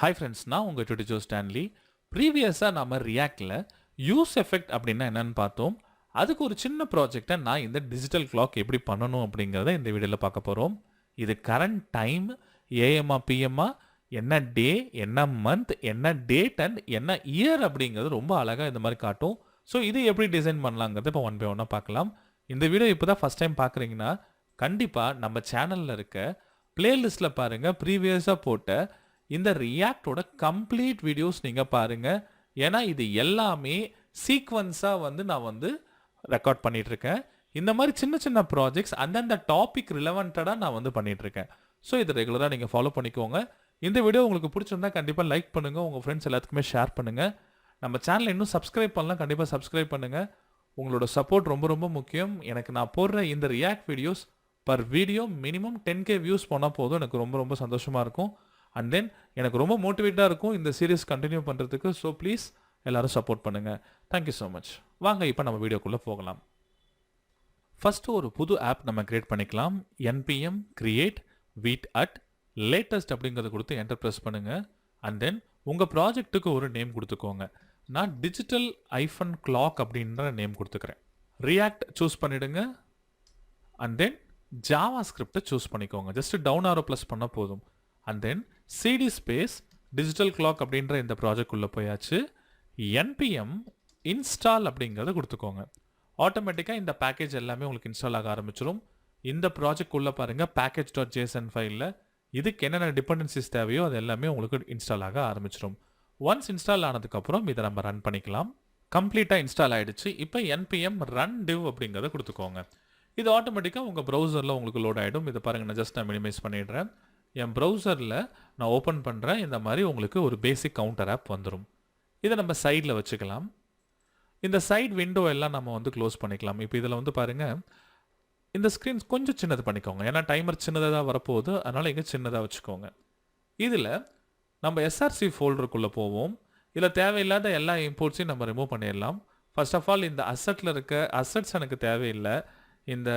Hi friends, நான் உங்கள் டுடிஜோ Stanley. ப்ரீவியஸாக நம்ம ரியாக்டில் யூஸ் எஃபெக்ட் அப்படின்னா என்னென்னு பார்த்தோம். அதுக்கு ஒரு சின்ன ப்ராஜெக்டை நான் இந்த டிஜிட்டல் கிளாக் எப்படி பண்ணணும் அப்படிங்கிறத இந்த வீடியோவில் பார்க்க போகிறோம். இது கரண்ட் டைம், ஏஎம்ஆ பிஎம்ஆ, என்ன டே, என்ன மந்த், என்ன டேட் அண்ட் என்ன இயர் அப்படிங்கிறது ரொம்ப அழகாக இந்த மாதிரி காட்டும். ஸோ இது எப்படி டிசைன் பண்ணலாங்கிறது இப்போ ஒன் பை ஒன்னாக பார்க்கலாம். இந்த வீடியோ இப்போ தான் ஃபஸ்ட் டைம் பார்க்குறீங்கன்னா கண்டிப்பாக நம்ம சேனலில் இருக்க பிளேலிஸ்ட்டில் பாருங்கள். ப்ரீவியஸாக போட்ட இந்த ரியாக்டோட கம்ப்ளீட் வீடியோஸ் நீங்கள் பாருங்கள். ஏன்னா இது எல்லாமே சீக்வன்ஸாக நான் ரெக்கார்ட் பண்ணிகிட்ருக்கேன். இந்த மாதிரி சின்ன சின்ன ப்ராஜெக்ட்ஸ் அந்தந்த டாபிக் ரிலவெண்ட்டாக நான் பண்ணிகிட்ருக்கேன். ஸோ இதை ரெகுலராக நீங்கள் ஃபாலோ பண்ணிக்கோங்க. இந்த வீடியோ உங்களுக்கு பிடிச்சிருந்தா கண்டிப்பாக லைக் பண்ணுங்கள், உங்கள் ஃப்ரெண்ட்ஸ் எல்லாத்துக்குமே ஷேர் பண்ணுங்கள். நம்ம சேனலை இன்னும் சப்ஸ்கிரைப் பண்ணலாம், கண்டிப்பாக சப்ஸ்கிரைப் பண்ணுங்கள். உங்களோட சப்போர்ட் ரொம்ப ரொம்ப முக்கியம். எனக்கு நான் போடுற இந்த react videos per video minimum 10K views போனால் போதும், எனக்கு ரொம்ப ரொம்ப சந்தோஷமாக இருக்கும். அண்ட் தென் எனக்கு ரொம்ப மோட்டிவேட்டாக இருக்கும் இந்த சீரீஸ் கண்டினியூ பண்ணுறதுக்கு. ஸோ ப்ளீஸ் எல்லோரும் சப்போர்ட் பண்ணுங்கள். Thank you so much. வாங்க இப்போ நம்ம வீடியோக்குள்ளே போகலாம். ஃபஸ்ட்டு ஒரு புது ஆப் நம்ம க்ரியேட் பண்ணிக்கலாம். npm create wait at latest அப்படிங்கிறத கொடுத்து என்டர் ப்ரெஸ் பண்ணுங்கள். அண்ட் தென் உங்கள் ப்ராஜெக்ட்டுக்கு ஒரு நேம் கொடுத்துக்கோங்க. நான் டிஜிட்டல் -கிளாக் அப்படின்ற நேம் கொடுத்துக்கிறேன். ரியாக்ட் சூஸ் பண்ணிவிடுங்க. அண்ட் தென் ஜாவாஸ்கிரிப்டை சூஸ் பண்ணிக்கோங்க. ஜஸ்ட் டவுன் ஆரோ ப்ளஸ் பண்ணால் போதும். And then CD space digital clock அப்படின்ற இந்த ப்ராஜெக்ட் உள்ள போயாச்சு. npm இன்ஸ்டால் அப்படிங்கிறத கொடுத்துக்கோங்க. ஆட்டோமேட்டிக்காக இந்த பேக்கேஜ் எல்லாமே உங்களுக்கு இன்ஸ்டால் ஆக ஆரம்பிச்சிடும். இந்த ப்ராஜெக்ட் உள்ள பாருங்கள், package.json ஃபைலில் இதுக்கு என்னென்ன டிபெண்டன்சிஸ் தேவையோ அது எல்லாமே உங்களுக்கு இன்ஸ்டால் ஆக ஆரம்பிச்சிடும். ஒன்ஸ் இன்ஸ்டால் ஆனதுக்கப்புறம் இதை நம்ம ரன் பண்ணிக்கலாம். கம்ப்ளீட்டாக இன்ஸ்டால் ஆகிடுச்சு. இப்போ npm run div அப்படிங்கிறத கொடுத்துக்கோங்க. இது ஆட்டோமேட்டிக்காக உங்கள் ப்ரௌசரில் உங்களுக்கு லோட் ஆகிடும். இதை பாருங்கள், நான் மினிமைஸ் பண்ணிடுறேன். என் ப்ரௌசரில் நான் ஓப்பன் பண்ணுறேன். இந்த மாதிரி உங்களுக்கு ஒரு பேசிக் கவுண்டர் ஆப் வந்துடும். இதை நம்ம சைடில் வச்சுக்கலாம். இந்த சைட் விண்டோ எல்லாம் நம்ம க்ளோஸ் பண்ணிக்கலாம். இப்போ இதில் பாருங்கள், இந்த ஸ்க்ரீன் கொஞ்சம் சின்னது பண்ணிக்கோங்க. ஏன்னா டைமர் சின்னதாக வரப்போகுது, அதனால் இங்கே சின்னதாக வச்சுக்கோங்க. இதில் நம்ம எஸ்ஆர்சி ஃபோல்டருக்குள்ளே போவோம். இதில் தேவையில்லாத எல்லா இம்போர்ட்ஸையும் நம்ம ரிமூவ் பண்ணிடலாம். ஃபர்ஸ்ட் ஆஃப் ஆல் இந்த அசட்டில் இருக்க அசட்ஸ் எனக்கு தேவையில்லை. இந்த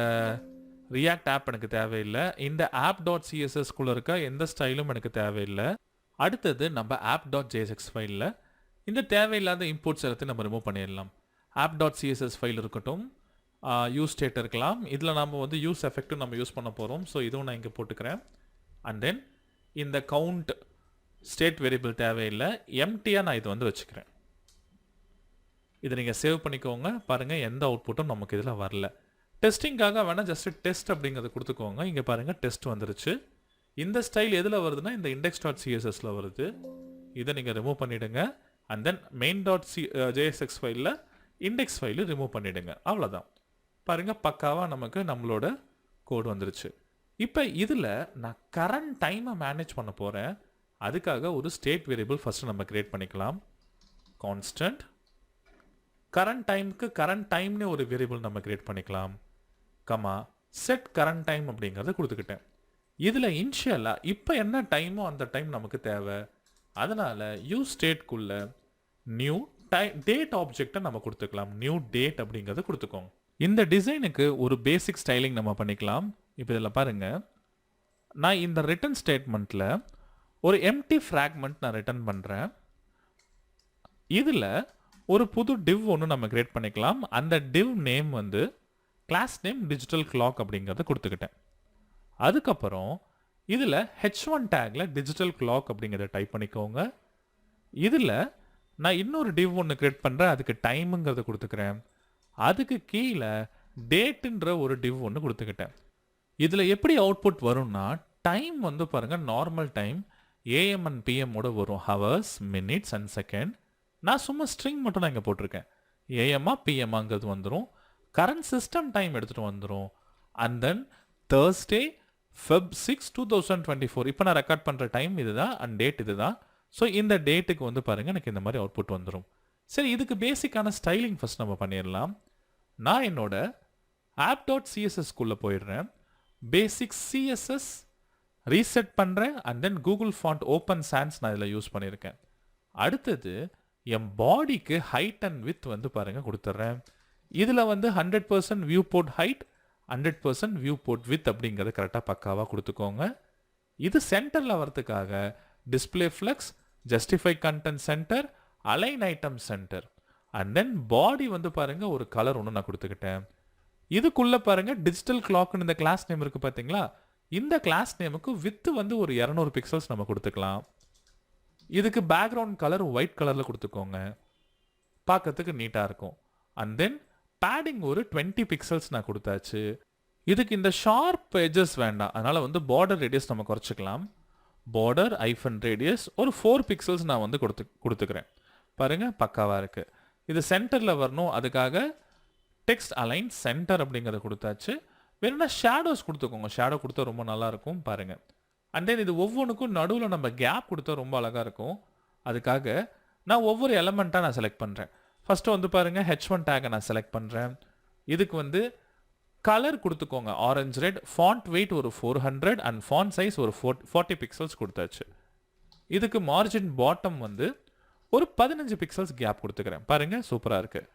ரியாக்ட் ஆப் எனக்கு தேவையில்லை. இந்த app.css இருக்க எந்த ஸ்டைலும் எனக்கு தேவையில்லை. அடுத்தது நம்ம app.jsx ஃபைலில் இந்த தேவையில்லாத இம்போர்ட்ஸ் எல்லாத்தையும் நம்ம ரிமூவ் பண்ணிடலாம். app.css ஃபைல் இருக்கட்டும், useState இருக்கலாம். இதில் நம்ம useEffect நம்ம யூஸ் பண்ண போகிறோம். ஸோ இதுவும் நான் இங்கே போட்டுக்கிறேன். அண்ட் தென் இந்த கவுண்ட் ஸ்டேட் வேரியபிள் தேவையில்லை, எம்டியாக நான் இது வச்சுக்கிறேன். இதை நீங்கள் சேவ் பண்ணிக்கோங்க. பாருங்கள், எந்த அவுட்புட்டும் நமக்கு இதில் வரல. டெஸ்டிங்காக வேணால் ஜஸ்ட் டெஸ்ட் அப்படிங்கிறத கொடுத்துக்கோங்க. இங்கே பாருங்கள், டெஸ்ட் வந்துருச்சு. இந்த ஸ்டைல் எதில் வருதுன்னா இந்த index.cssல வருது. இதை நீங்கள் ரிமூவ் பண்ணிவிடுங்க. அண்ட் தென் main.jsx ஃபைலில் இண்டெக்ஸ் ஃபைலு ரிமூவ் பண்ணிவிடுங்க. அவ்வளோதான். பாருங்கள், பக்காவாக நமக்கு நம்மளோட கோட் வந்துருச்சு. இப்போ இதில் நான் கரண்ட் டைமை மேனேஜ் பண்ண போகிறேன். அதுக்காக ஒரு ஸ்டேட் வேரியபிள் ஃபஸ்ட்டு நம்ம க்ரியேட் பண்ணிக்கலாம். கான்ஸ்டன்ட் கரண்ட் டைமுக்கு கரண்ட் டைம்னு ஒரு வேரியபிள் நம்ம க்ரியேட் பண்ணிக்கலாம். கமா செட் கரண்ட் டைம் அப்படிங்கிறத கொடுத்துக்கிட்டேன். இதில் இனிஷியலாக இப்போ என்ன டைமோ அந்த டைம் நமக்கு தேவை. அதனால் useStateக்குள்ளே நியூ டேட் ஆப்ஜெக்டை நம்ம கொடுத்துக்கலாம். நியூ டேட் அப்படிங்கிறத கொடுத்துக்கோங்க. இந்த டிசைனுக்கு ஒரு பேசிக் ஸ்டைலிங் நம்ம பண்ணிக்கலாம். இப்போ இதில் பாருங்கள், நான் இந்த ரிட்டர்ன் ஸ்டேட்மெண்ட்டில் ஒரு எம்டி ஃப்ராக்மெண்ட் நான் ரிட்டர்ன் பண்ணுறேன். இதில் ஒரு புது div ஒன்று நம்ம கிரியேட் பண்ணிக்கலாம். அந்த div name class name digital clock அப்படிங்கிறத கொடுத்துக்கிட்டேன். அதுக்கப்புறம் இதில் h1 டேக்கில் டிஜிட்டல் கிளாக் அப்படிங்கிறத டைப் பண்ணிக்கோங்க. இதில் நான் இன்னொரு div ஒன்று கிரியேட் பண்ணுறேன். அதுக்கு டைமுங்கிறத கொடுத்துக்கிறேன். அதுக்கு கீழே டேட்டுன்ற ஒரு div ஒன்று கொடுத்துக்கிட்டேன். இதில் எப்படி அவுட்புட் வரும்னா, டைம் பாருங்கள், normal time AM and PM வரும். Hours, minutes and second. நான் சும்மா ஸ்ட்ரிங் மட்டும் நான் இங்கே போட்டிருக்கேன். ஏஎம்மா பிஎம்மாங்கிறது வந்துடும். கரண்ட் சிஸ்டம் டைம் எடுத்துகிட்டு வந்துடும். அண்ட் தென் Thursday Feb 6 2024 இப்போ நான் ரெக்கார்ட் பண்ணுற டைம் இதுதான் அண்ட் டேட் இதுதான். ஸோ இந்த டேட்டுக்கு பாருங்கள், எனக்கு இந்த மாதிரி அவுட்புட் வந்துடும். சரி, இதுக்கு பேசிக்கான ஸ்டைலிங் ஃபஸ்ட் நம்ம பண்ணிடலாம். நான் என்னோட app.cssக்குள்ளே போயிடுறேன். பேசிக் CSS ரீசெட் பண்ணுறேன். And then Google font Open Sans நான் இதில் யூஸ் பண்ணியிருக்கேன். அடுத்தது என் பாடிக்கு ஹைட் அண்ட் வித் பாருங்கள் கொடுத்துட்றேன். இதில் 100% view port height, 100% view port width அப்படிங்கிறத கரெக்டாக பக்காவாக கொடுத்துக்கோங்க. இது சென்டரில் வரதுக்காக display flex justify content center, align item center, and then body வந்து பாருங்க ஒரு கலர் ஒன்று நான் கொடுத்துக்கிட்டேன். இதுக்குள்ள பாருங்க டிஜிட்டல் கிளாக்னு இந்த கிளாஸ் நேம் இருக்கு பார்த்தீங்களா, இந்த கிளாஸ் நேமுக்கு வித் வந்து ஒரு 200 பிக்சல்ஸ் நம்ம கொடுத்துக்கலாம். இதுக்கு பேக்ரவுண்ட் கலர் ஒயிட் கலரில் கொடுத்துக்கோங்க, பார்க்கறதுக்கு நீட்டாக இருக்கும். அண்ட் தென் பேடிங் ஒரு 20 பிக்சல்ஸ் நான் கொடுத்தாச்சு. இதுக்கு இந்த ஷார்ப் எட்ஜஸ் வேண்டாம், அதனால் வந்து பார்டர் ரேடியஸ் நம்ம குறைச்சிக்கலாம். பார்டர் ஐஃபன் ரேடியஸ் ஒரு 4 பிக்சல்ஸ் நான் வந்து கொடுத்துக்கிறேன். பாருங்கள் பக்காவாக இருக்குது. இது சென்டரில் வரணும், அதுக்காக டெக்ஸ்ட் அலைன் சென்டர் அப்படிங்கிறத கொடுத்தாச்சு. வேணும்னா ஷேடோஸ் கொடுத்துக்கோங்க, ஷேடோ கொடுத்தா ரொம்ப நல்லாயிருக்கும் பாருங்கள். அண்ட் தென் இது ஒவ்வொன்றுக்கும் நடுவில் நம்ம கேப் கொடுத்தா ரொம்ப அழகாக இருக்கும். அதுக்காக நான் ஒவ்வொரு எலமெண்ட்டாக நான் செலக்ட் பண்ணுறேன். ஃபஸ்ட்டு வந்து பாருங்கள் H1 டேக்கை நான் செலக்ட் பண்ணுறேன். இதுக்கு வந்து கலர் கொடுத்துக்கோங்க ஆரஞ்ச் ரெட், ஃபாண்ட் வெயிட் ஒரு 400 அண்ட் ஃபாண்ட் சைஸ் ஒரு 40 பிக்சல்ஸ் கொடுத்தாச்சு. இதுக்கு மார்ஜின் பாட்டம் வந்து ஒரு 15 பிக்சல்ஸ் கேப் கொடுத்துக்கிறேன். பாருங்கள் சூப்பராக இருக்குது.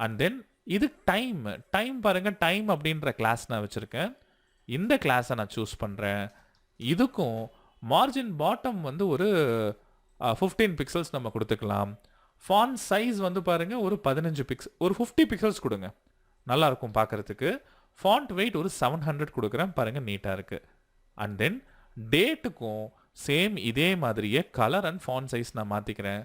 அண்ட் தென் இது டைம் பாருங்கள், டைம் அப்படின்ற கிளாஸ் நான் வச்சுருக்கேன். இந்த கிளாஸை நான் சூஸ் பண்ணுறேன். இதுக்கும் மார்ஜின் பாட்டம் வந்து ஒரு 15 பிக்சல்ஸ் நம்ம கொடுத்துக்கலாம். ஃபாண்ட் சைஸ் வந்து பாருங்கள் ஒரு 15 ஒரு 50 பிக்சல்ஸ் கொடுங்க, நல்லாயிருக்கும் பார்க்குறதுக்கு. ஃபாண்ட் வெயிட் ஒரு 700 கொடுக்குறேன், பாருங்கள் நீட்டாக இருக்குது. அண்ட் தென் டேட்டுக்கும் சேம் இதே மாதிரியே கலர் அண்ட் ஃபாண்ட் சைஸ் நான் மாற்றிக்கிறேன்.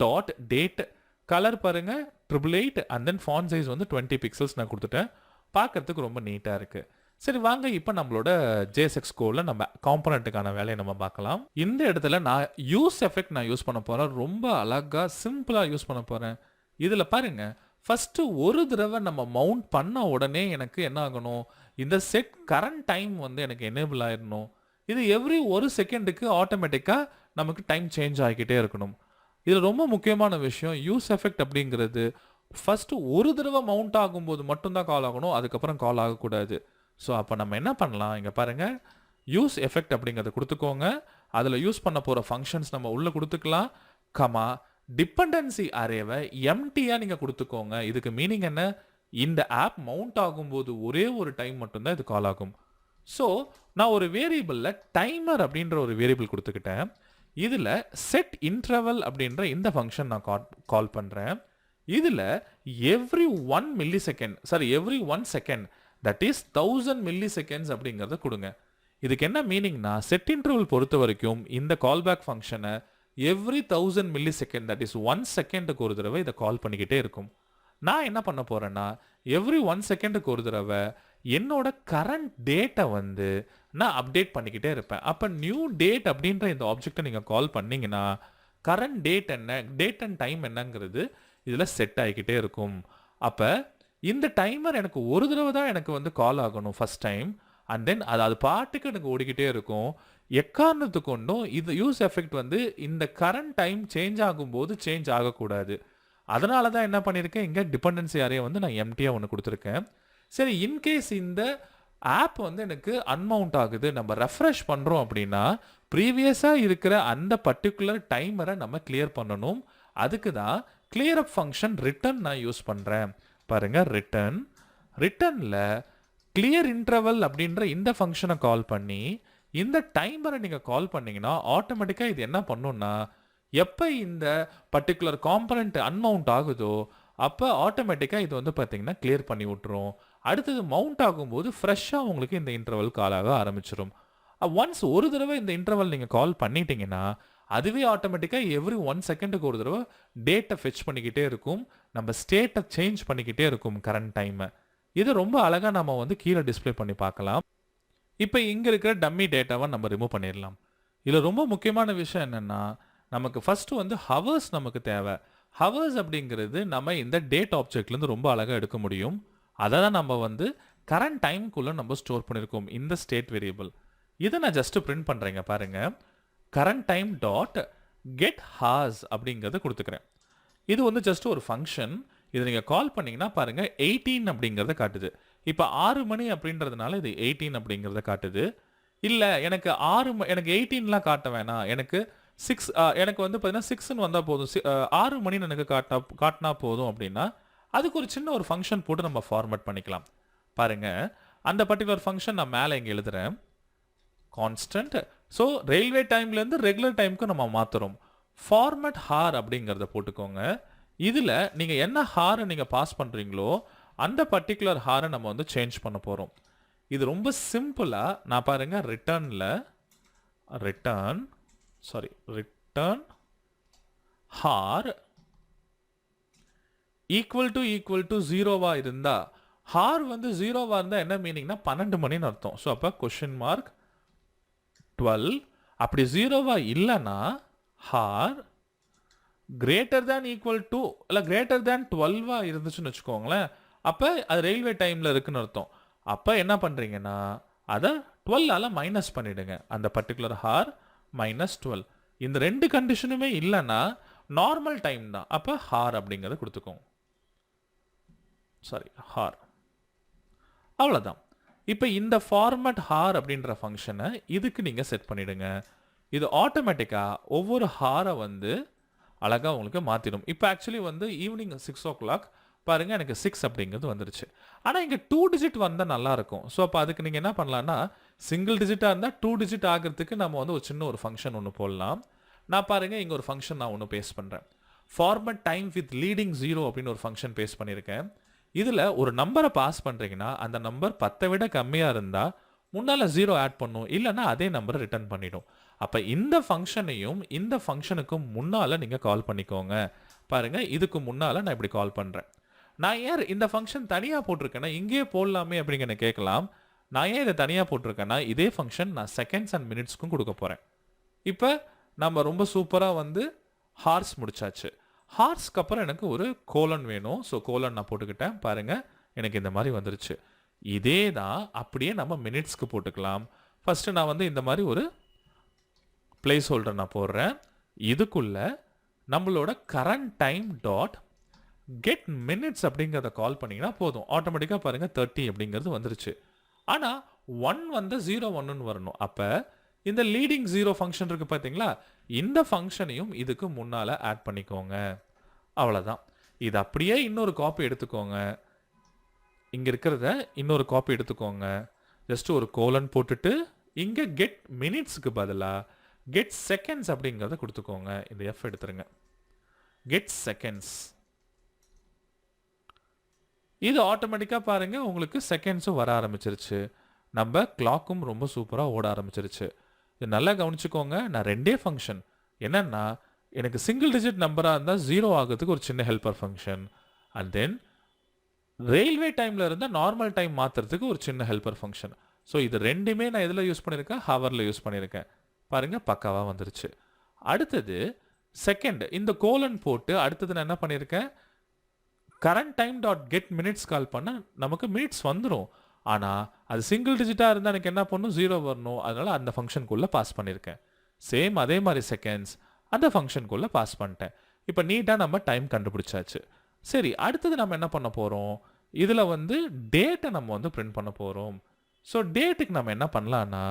டாட் டேட் கலர் பாருங்கள் 888 அண்ட் தென் ஃபாண்ட் சைஸ் வந்து 20 பிக்சல்ஸ் நான் கொடுத்துட்டேன், பார்க்குறதுக்கு ரொம்ப நீட்டாக இருக்குது. சரி வாங்க இப்போ நம்மளோட JSX கோடில் நம்ம காம்பனண்ட்டுக்கான வேலையை நம்ம பார்க்கலாம். இந்த இடத்துல நான் யூஸ் எஃபெக்ட் நான் யூஸ் பண்ண போகிறேன், ரொம்ப அழகாக சிம்பிளாக யூஸ் பண்ண போகிறேன். இதில் பாருங்கள் ஃபஸ்ட்டு ஒரு தடவை நம்ம மவுண்ட் பண்ண உடனே எனக்கு என்ன ஆகணும், இந்த செட் கரண்ட் டைம் வந்து எனக்கு எனேபிள் ஆயிடணும். இது எவ்ரி ஒரு செகண்டுக்கு ஆட்டோமேட்டிக்காக நமக்கு டைம் சேஞ்ச் ஆகிக்கிட்டே இருக்கணும். இதில் ரொம்ப முக்கியமான விஷயம் யூஸ் எஃபெக்ட் அப்படிங்கிறது ஃபஸ்ட்டு ஒரு தடவை மவுண்ட் ஆகும்போது மட்டும்தான் கால் ஆகணும், அதுக்கப்புறம் கால் ஆகக்கூடாது. ஸோ அப்போ நம்ம என்ன பண்ணலாம், இங்கே பாருங்கள் யூஸ் எஃபெக்ட் அப்படிங்கிறத கொடுத்துக்கோங்க. அதில் யூஸ் பண்ண போகிற ஃபங்க்ஷன்ஸ் நம்ம உள்ளே கொடுத்துக்கலாம். கமா டிபெண்டன்சி அரேவை எம்டியாக நீங்கள் கொடுத்துக்கோங்க. இதுக்கு மீனிங் என்ன, இந்த ஆப் மவுண்ட் ஆகும்போது ஒரே ஒரு டைம் மட்டும்தான் இது கால் ஆகும். ஸோ நான் ஒரு வேரியபிளில் டைமர் அப்படின்ற ஒரு வேரியபிள் கொடுத்துக்கிட்டேன். இதில் செட் இன்டர்வல் அப்படின்ற இந்த ஃபங்க்ஷன் நான் கால் பண்ணுறேன். இதில் every 1 second that is 1000 milli seconds அப்படிங்கிறத கொடுங்க. இதுக்கு என்ன மீனிங்னா, செட் இன்டர்வல் பொறுத்த வரைக்கும் இந்த கால்பேக் ஃபங்க்ஷனை every 1000 milli second that is 1 செகண்டுக்கு ஒரு தடவை இதை கால் பண்ணிக்கிட்டே இருக்கும். நான் என்ன பண்ண போகிறேன்னா, எவ்ரி 1 செகண்டுக்கு ஒரு தடவை என்னோட கரண்ட் டேட்டை வந்து நான் அப்டேட் பண்ணிக்கிட்டே இருப்பேன். அப்போ நியூ டேட் அப்படின்ற இந்த ஆப்ஜெக்டை நீங்கள் கால் பண்ணிங்கன்னா கரண்ட் டேட் என்ன, டேட் அண்ட் டைம் என்னங்கிறது இதில் செட் ஆகிக்கிட்டே இருக்கும். அப்போ இந்த டைமர் எனக்கு ஒரு தடவை தான் எனக்கு வந்து கால் ஆகணும் ஃபஸ்ட் டைம். அண்ட் தென் அது பாட்டுக்கு எனக்கு ஓடிக்கிட்டே இருக்கும். எக்காரணத்து கொண்டும் இது யூஸ் எஃபெக்ட் வந்து இந்த கரண்ட் டைம் சேஞ்ச் ஆகும்போது சேஞ்ச் ஆகக்கூடாது. அதனால தான் என்ன பண்ணியிருக்கேன், இங்கே டிபெண்டன்சி அரே வந்து நான் எம்டியாக ஒன்று கொடுத்துருக்கேன். சரி இன்கேஸ் இந்த ஆப் வந்து எனக்கு அன்மவுண்ட் ஆகுது, நம்ம ரெஃப்ரெஷ் பண்ணுறோம் அப்படின்னா ப்ரீவியஸாக இருக்கிற அந்த பர்டிகுலர் டைமரை நம்ம கிளியர் பண்ணணும். அதுக்கு தான் கிளியர் அப் ஃபங்க்ஷன் ரிட்டர்ன் நான் யூஸ் பண்ணுறேன். பாருங்கள் ரிட்டர்னில் கிளியர் இன்டர்வல் அப்படின்ற இந்த ஃபங்க்ஷனை கால் பண்ணி இந்த டைமரை நீங்கள் கால் பண்ணிங்கன்னா ஆட்டோமேட்டிக்காக இது என்ன பண்ணுன்னா, எப்போ இந்த பர்டிகுலர் காம்பனண்ட் அன்மவுண்ட் ஆகுதோ அப்போ ஆட்டோமேட்டிக்காக இது வந்து பார்த்தீங்கன்னா கிளியர் பண்ணி விட்டுரும். அடுத்தது மவுண்ட் ஆகும்போது ஃப்ரெஷ்ஷாக உங்களுக்கு இந்த இன்டர்வல் கால் ஆக ஆரம்பிச்சிடும். ஒன்ஸ் ஒரு தடவை இந்த இன்டர்வல் நீங்கள் கால் பண்ணிட்டீங்கன்னா அதுவே ஆட்டோமேட்டிக்காக எவ்ரி 1 செகண்டுக்கு ஒரு தடவை டேட்டை ஃபெச் பண்ணிக்கிட்டே இருக்கும், நம்ம ஸ்டேட்டை சேஞ்ச் பண்ணிக்கிட்டே இருக்கும் கரண்ட் டைமை. இது ரொம்ப அழகாக நம்ம வந்து கீழே டிஸ்பிளே பண்ணி பார்க்கலாம். இப்போ இங்கே இருக்கிற டம்மி டேட்டாவை நம்ம ரிமூவ் பண்ணிடலாம். இதில் ரொம்ப முக்கியமான விஷயம் என்னென்னா, நமக்கு ஃபஸ்ட்டு வந்து ஹவர்ஸ் நமக்கு தேவை. ஹவர்ஸ் அப்படிங்கிறது நம்ம இந்த டேட் ஆப்ஜெக்ட்லேருந்து ரொம்ப அழகாக எடுக்க முடியும். அதை தான் நம்ம வந்து கரண்ட் டைமுக்குள்ளே நம்ம ஸ்டோர் பண்ணியிருக்கோம் இந்த ஸ்டேட் வேரியபிள். இதை நான் ஜஸ்ட்டு பிரிண்ட் பண்ணுறேங்க பாருங்கள். Current time dot get hours அப்படிங்கிறத கொடுத்துக்கிறேன். இது வந்து ஜஸ்ட் ஒரு ஃபங்க்ஷன். இதை நீங்கள் கால் பண்ணிங்கன்னா பாருங்கள் 18 அப்படிங்கிறத காட்டுது. இப்போ 6 மணி அப்படின்றதுனால இது 18 அப்படிங்கிறத காட்டுது. இல்லை எனக்கு எனக்கு 18லாம் காட்ட வேணாம், எனக்கு 6 எனக்கு வந்து பார்த்தீங்கன்னா 6ன்னு வந்தால் போதும், 6 மணின்னு எனக்கு காட்டினா போதும் அப்படின்னா அதுக்கு ஒரு சின்ன ஒரு ஃபங்க்ஷன் போட்டு நம்ம ஃபார்மேட் பண்ணிக்கலாம். பாருங்கள் அந்த பர்டிகுலர் ஃபங்க்ஷன் நான் மேலே இங்கே எழுதுகிறேன். கான்ஸ்டன்ட். ஸோ ரயில்வே டைம்லேருந்து ரெகுலர் டைமுக்கு நம்ம மாற்றுறோம். ஃபார்மட் ஹார் அப்படிங்கிறத போட்டுக்கோங்க. இதில் நீங்கள் என்ன ஹாரை நீங்கள் பாஸ் பண்ணுறீங்களோ அந்த பர்டிகுலர் ஹாரை நம்ம வந்து சேஞ்ச் பண்ண போகிறோம். இது ரொம்ப சிம்பிளாக நான் பாருங்கள் ரிட்டர்ன் ஹார் ஈக்குவல் டு ஜீரோவாக இருந்தால், ஹார் வந்து ஜீரோவாக இருந்தால் என்ன மீனிங்னா 12 மணின்னு அர்த்தம். ஸோ அப்போ கொஷின் மார்க் 12. அப்படி ஜீரோவாக இல்லைன்னா hour greater than equal to இல்லை கிரேட்டர் தேன் 12 இருந்துச்சுன்னு வச்சுக்கோங்களேன், அப்போ அது ரயில்வே டைமில் இருக்குன்னு அர்த்தம். அப்போ என்ன பண்ணுறீங்கன்னா அதை 12ஆல் மைனஸ் பண்ணிவிடுங்க. அந்த பர்டிகுலர் ஹார் -12. இந்த ரெண்டு கண்டிஷனுமே இல்லைன்னா நார்மல் டைம் தான். அப்போ ஹார் அப்படிங்கிறத கொடுத்துக்கோங்க. ஹார் அவ்வளோதான். இப்போ இந்த ஃபார்மட் ஹார் அப்படின்ற ஃபங்க்ஷனை இதுக்கு நீங்கள் செட் பண்ணிவிடுங்க. இது ஆட்டோமேட்டிக்காக ஒவ்வொரு ஹாரை வந்து அழகாக உங்களுக்கு மாற்றிடும். இப்போ ஆக்சுவலி வந்து ஈவினிங் 6 o'clock பாருங்கள், எனக்கு 6 அப்படிங்கிறது வந்துருச்சு. ஆனால் இங்கே 2 digit வந்தால் நல்லாயிருக்கும். ஸோ அப்போ அதுக்கு நீங்கள் என்ன பண்ணலான்னா, சிங்கிள் டிஜிட்டாக இருந்தால் 2 digit ஆகிறதுக்கு நம்ம வந்து ஒரு சின்ன ஒரு ஃபங்க்ஷன் ஒன்று போடலாம். நான் பாருங்கள் இங்கே ஒரு ஃபங்க்ஷன் நான் ஒன்று பேஸ்ட் பண்ணுறேன். ஃபார்மட் டைம் வித் லீடிங் 0 அப்படின்னு ஒரு ஃபங்க்ஷன் பேஸ்ட் பண்ணியிருக்கேன். இதில் ஒரு நம்பரை பாஸ் பண்ணுறீங்கன்னா அந்த நம்பர் 10 விட கம்மியாக இருந்தால் முன்னால் 0 ஆட் பண்ணும், இல்லைன்னா அதே நம்பரை ரிட்டர்ன் பண்ணிடும். அப்போ இந்த ஃபங்க்ஷனையும் இந்த ஃபங்க்ஷனுக்கும் முன்னால் நீங்கள் கால் பண்ணிக்கோங்க. பாருங்கள், இதுக்கு முன்னால் நான் இப்படி கால் பண்ணுறேன். நான் ஏன் இந்த ஃபங்க்ஷன் தனியாக போட்டிருக்கேன்னா இங்கேயே போடலாமே அப்படிங்கிற கேட்கலாம். நான் ஏன் இதை தனியாக போட்டிருக்கேன்னா இதே ஃபங்க்ஷன் நான் செகண்ட்ஸ் அண்ட் மினிட்ஸ்க்கும் கொடுக்க போகிறேன். இப்போ நம்ம ரொம்ப சூப்பராக வந்து ஹார்ஸ் முடிச்சாச்சு. ஹார்ஸ்க்கு அப்புறம் எனக்கு ஒரு கோலன் வேணும். ஸோ கோலன் நான் போட்டுக்கிட்டேன். பாருங்கள், எனக்கு இந்த மாதிரி வந்துருச்சு. இதே தான் அப்படியே நம்ம மினிட்ஸ்க்கு போட்டுக்கலாம். ஃபஸ்ட்டு நான் வந்து இந்த மாதிரி ஒரு பிளேஸ் ஹோல்டர் நான் போடுறேன். இதுக்குள்ள நம்மளோட current time dot get minutes அப்படிங்கிறத கால் பண்ணிங்கன்னா போதும். ஆட்டோமேட்டிக்காக பாருங்கள் 30 அப்படிங்கிறது வந்துருச்சு. ஆனால் 1 வந்து 0 வரணும். அப்போ இந்த லீடிங் 0 ஃபங்க்ஷன் இருக்குது பார்த்தீங்களா, இந்த ஃபங்க்ஷனையும் இதுக்கு முன்னால் ஆட் பண்ணிக்கோங்க. அவ்வளோதான். இது அப்படியே இன்னொரு காப்பி எடுத்துக்கோங்க. இங்கே இருக்கிறத இன்னொரு காப்பி எடுத்துக்கோங்க. ஜஸ்ட் ஒரு கோலன் போட்டுட்டு இங்கே கெட் மினிட்ஸுக்கு பதிலாக கெட் செகண்ட்ஸ் அப்படிங்கிறத கொடுத்துக்கோங்க. இந்த எஃப் எடுத்துருங்க. Get seconds. இது ஆட்டோமேட்டிக்காக பாருங்கள் உங்களுக்கு செகண்ட்ஸும் வர ஆரம்பிச்சிருச்சு. நம்ம கிளாக்கும் ரொம்ப சூப்பராக ஓட ஆரம்பிச்சிருச்சு. இது நல்லா கவனிச்சுக்கோங்க. நான் ரெண்டே ஃபங்க்ஷன் என்னென்னா, எனக்கு சிங்கிள் டிஜிட் நம்பராக இருந்தால் 0 ஆகிறதுக்கு ஒரு சின்ன helper function, and then railway டைமில் இருந்தால் நார்மல் டைம் மாற்றுறதுக்கு ஒரு சின்ன ஹெல்ப்பர் ஃபங்க்ஷன். ஸோ இது ரெண்டுமே நான் எதில் யூஸ் பண்ணியிருக்கேன், ஹவரில் யூஸ் பண்ணியிருக்கேன். பாருங்கள், பக்காவாக வந்துருச்சு. அடுத்தது செகண்ட், இந்த கோலன் போட்டு அடுத்தது நான் என்ன பண்ணியிருக்கேன், current time dot get minutes call பண்ண நமக்கு மினிட்ஸ் வந்துடும். ஆனால் அது சிங்கிள் டிஜிட்டாக இருந்தால் எனக்கு என்ன பண்ணணும், 0 வரணும். அதனால் அந்த ஃபங்க்ஷனுக்குள்ளே பாஸ் பண்ணியிருக்கேன். சேம் அதே மாதிரி செகண்ட்ஸ் அந்த ஃபங்க்ஷனுக்குள்ளே பாஸ் பண்ணிட்டேன். இப்போ நீட்டாக நம்ம டைம் கண்டுபிடிச்சாச்சு. சரி, அடுத்தது நம்ம என்ன பண்ண போகிறோம், இதில் வந்து டேட்டை நம்ம வந்து பிரிண்ட் பண்ண போகிறோம். ஸோ டேட்டுக்கு நம்ம என்ன பண்ணலான்னா,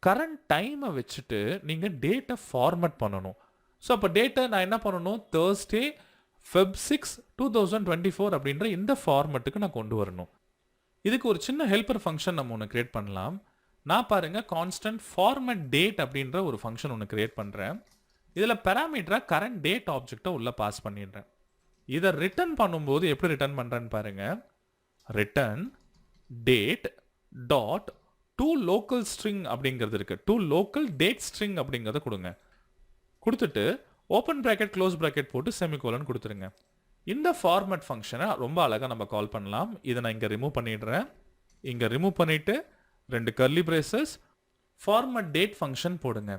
கரண்ட் டைமை வச்சுட்டு நீங்கள் டேட்டை ஃபார்மட் பண்ணணும். ஸோ அப்போ டேட்டை நான் என்ன பண்ணணும், Thursday Feb 6 2024 அப்படின்ற இந்த ஃபார்மட்டுக்கு நான் கொண்டு வரணும். இதுக்கு ஒரு சின்ன ஹெல்ப்பர் ஃபங்க்ஷன் நம்ம ஒன்று கிரியேட் பண்ணலாம். நான் பாருங்கள் கான்ஸ்டன்ட் ஃபார்மட் டேட் அப்படின்ற ஒரு ஃபங்க்ஷன் ஒன்று கிரியேட் பண்ணுறேன். இதில் பேராமீட்டராக கரண்ட் டேட் ஆப்ஜெக்டை உள்ளே பாஸ் பண்ணிடுறேன். இதை ரிட்டர்ன் பண்ணும்போது எப்படி ரிட்டர்ன் பண்ணுறேன்னு பாருங்கள். Return date dot to local string அப்படிங்கிறது இருக்குது. டு லோக்கல் டேட் ஸ்ட்ரிங் அப்படிங்கிறத கொடுங்க. கொடுத்துட்டு ஓப்பன் ப்ராக்கெட் க்ளோஸ் ப்ராக்கெட் போட்டு செமிகோலன் கொடுத்துருங்க. இந்த ஃபார்மட் ஃபங்க்ஷனை ரொம்ப அழகாக நம்ம கால் பண்ணலாம். இதை நான் இங்கே ரிமூவ் பண்ணிடுறேன். இங்கே ரிமூவ் பண்ணிவிட்டு 2 curly braces format date function போடுங்க.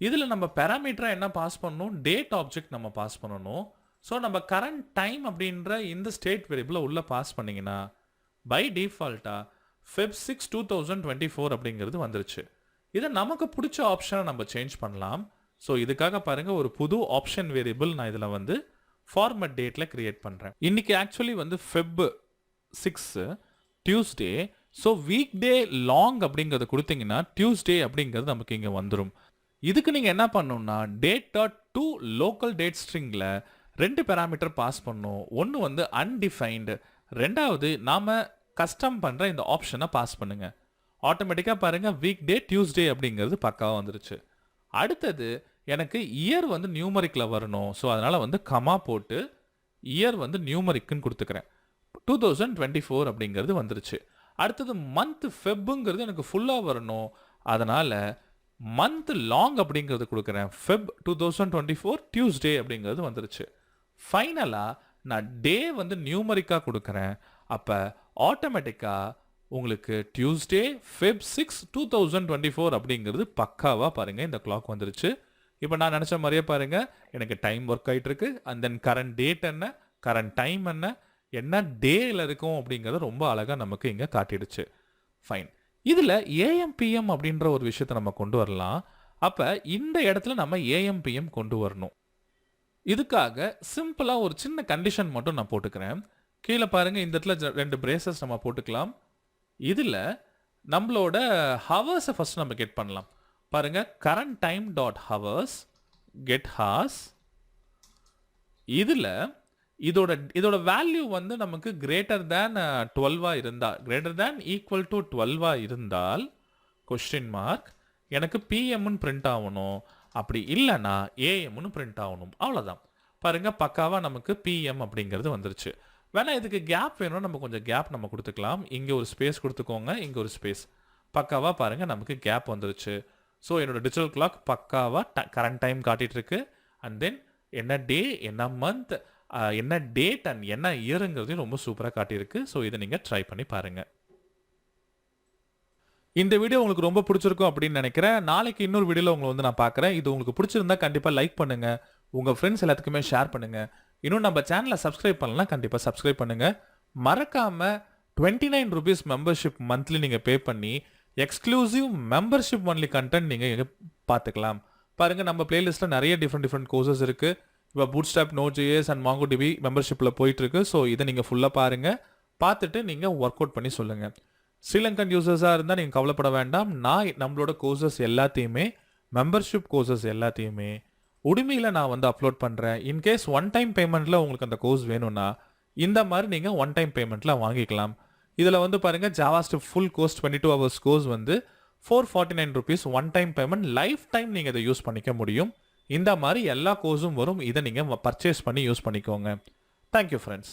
இதில் நம்ம பேராமீட்டராக என்ன பாஸ் பண்ணணும், டேட் ஆப்ஜெக்ட் நம்ம பாஸ் பண்ணணும். ஸோ நம்ம கரண்ட் டைம் அப்படின்ற இந்த ஸ்டேட் வேரியபிளை உள்ளே பாஸ் பண்ணிங்கன்னா பை டிஃபால்ட்டாக Feb 6 2024 அப்படிங்கிறது வந்துருச்சு. இதை நமக்கு பிடிச்ச ஆப்ஷனை நம்ம சேஞ்ச் பண்ணலாம். ஸோ இதுக்காக பாருங்கள், ஒரு புது ஆப்ஷன் வேரியபிள் நான் இதில் வந்து ஃபார்மட் டேட்டில் கிரியேட் பண்ணுறேன். இன்றைக்கி ஆக்சுவலி வந்து Feb 6 Tuesday. So week day long அப்படிங்கிறத கொடுத்தீங்கன்னா டியூஸ்டே அப்படிங்கிறது நமக்கு இங்கே வந்துடும். இதுக்கு நீங்கள் என்ன பண்ணணும்னா, date dot to local date ஸ்ட்ரிங்கில் 2 பேராமீட்டர் பாஸ் பண்ணணும். ஒன்று வந்து அன்டிஃபைன்டு, ரெண்டாவது நாம் கஸ்டம் பண்ணுற இந்த ஆப்ஷனை பாஸ் பண்ணுங்கள். ஆட்டோமேட்டிக்காக பாருங்கள் வீக் டே டியூஸ்டே அப்படிங்கிறது பக்காவாக வந்துருச்சு. அடுத்தது எனக்கு இயர் வந்து நியூமரிக்ல வரணும். ஸோ அதனால வந்து கமா போட்டு இயர் வந்து நியூமரிக்னு கொடுத்துக்கிறேன். 2024 அப்படிங்கிறது வந்துருச்சு. அடுத்தது மந்த் ஃபெப்ங்கிறது எனக்கு ஃபுல்லாக வரணும். அதனால மந்த் லாங் அப்படிங்கிறது கொடுக்குறேன். ஃபெப் 2024 டியூஸ்டே அப்படிங்கிறது வந்துருச்சு. ஃபைனலாக நான் டே வந்து நியூமரிக்காக கொடுக்குறேன். அப்போ ஆட்டோமேட்டிக்காக உங்களுக்கு டியூஸ்டே ஃபெப் 6 2024 அப்படிங்கிறது பக்காவாக பாருங்கள் இந்த கிளாக் வந்துருச்சு. இப்போ நான் நினச்ச மாதிரியே பாருங்கள் எனக்கு டைம் ஒர்க் ஆகிட்டு இருக்கு. அண்ட் தென் கரண்ட் டேட் என்ன, கரண்ட் டைம் என்ன டேயில் இருக்கும் அப்படிங்கிறது ரொம்ப அழகாக நமக்கு இங்கே காட்டிடுச்சு. ஃபைன். இதில் ஏஎம்பிஎம் அப்படின்ற ஒரு விஷயத்தை நம்ம கொண்டு வரலாம். அப்போ இந்த இடத்துல நம்ம ஏஎம்பிஎம் கொண்டு வரணும். இதுக்காக சிம்பிளாக ஒரு சின்ன கண்டிஷன் மட்டும் நான் போட்டுக்கிறேன். கீழே பாருங்கள் இந்த இடத்துல 2 பிரேசஸ் நம்ம போட்டுக்கலாம். இதில் நம்மளோட ஹவர்ஸை ஃபஸ்ட் நம்ம கெட் பண்ணலாம். பாருங்க current time dot hours get hours. இதோட வேல்யூ வந்து நமக்கு greater than 12 இருந்தால், greater than equal to 12 இருந்தால் question mark எனக்கு பிஎம்னு பிரிண்ட் ஆகணும். அப்படி இல்லைன்னா ஏஎம்னு பிரிண்ட் ஆகணும். அவ்வளோதான். பாருங்க பக்காவாக நமக்கு பிஎம் அப்படிங்கிறது வந்துருச்சு. வேணா இதுக்கு கேப் வேணும், நம்ம கொஞ்சம் கேப் நம்ம கொடுத்துக்கலாம். இங்கே ஒரு ஸ்பேஸ் கொடுத்துக்கோங்க, இங்கே ஒரு ஸ்பேஸ். பக்காவாக பாருங்க நமக்கு கேப் வந்துருச்சு. ஸோ என்னோட டிஜிட்டல் கிளாக் பக்காவாக கரண்ட் டைம் காட்டிட்டு இருக்கு. அண்ட் தென் என்ன டே, என்ன மந்த், என்ன டேட் அண்ட் என்ன இயருங்கிறதையும் ரொம்ப சூப்பராக காட்டியிருக்கு. ஸோ இதை நீங்கள் ட்ரை பண்ணி பாருங்கள். இந்த வீடியோ உங்களுக்கு ரொம்ப பிடிச்சிருக்கும் அப்படின்னு நினைக்கிறேன். நாளைக்கு இன்னொரு வீடியோவில் உங்களை வந்து நான் பார்க்குறேன். இது உங்களுக்கு பிடிச்சிருந்தா கண்டிப்பாக லைக் பண்ணுங்கள், உங்கள் ஃப்ரெண்ட்ஸ் எல்லாத்துக்குமே ஷேர் பண்ணுங்கள். இன்னும் நம்ம சேனலை சப்ஸ்கிரைப் பண்ணலாம், கண்டிப்பாக சப்ஸ்கிரைப் பண்ணுங்கள். மறக்காமல் 29 rupees மெம்பர்ஷிப் மந்த்லி நீங்கள் பே பண்ணி எக்ஸ்க்ளூசிவ் மெம்பர்ஷிப் ஒன்லி கண்டென்ட் நீங்கள் பார்த்துக்கலாம். பாருங்கள் நம்ம பிளேலிஸ்ட்டில் நிறைய டிஃப்ரெண்ட் கோர்சஸ் இருக்குது. இப்போ பூட்ஸ்ட்ராப், நோட்.js அண்ட் மாங்கோடிபி மெம்பர்ஷிப்பில் போயிட்டுருக்கு. ஸோ இதை நீங்கள் ஃபுல்லாக பாருங்கள். பார்த்துட்டு நீங்கள் ஒர்க் அவுட் பண்ணி சொல்லுங்கள். ஸ்ரீலங்கன் யூசர்ஸாக இருந்தால் நீங்கள் கவலைப்பட வேண்டாம். நான் நம்மளோட கோர்சஸ் எல்லாத்தையுமே, மெம்பர்ஷிப் கோர்சஸ் எல்லாத்தையுமே உடுமையில் நான் வந்து அப்லோட் பண்ணுறேன். இன்கேஸ் ஒன் டைம் பேமெண்ட்டில் உங்களுக்கு அந்த கோர்ஸ் வேணும்னா இந்த மாதிரி நீங்கள் ஒன் டைம் பேமெண்ட்டில் வாங்கிக்கலாம். இதில் வந்து பாருங்கள் JavaScript full course 22 hours course வந்து 449 rupees one time payment. Life time நீங்கள் இதை யூஸ் பண்ணிக்க முடியும். இந்த மாதிரி எல்லா கோர்ஸும் வரும். இதை நீங்கள் பர்ச்சேஸ் பண்ணி யூஸ் பண்ணிக்கோங்க. Thank you friends.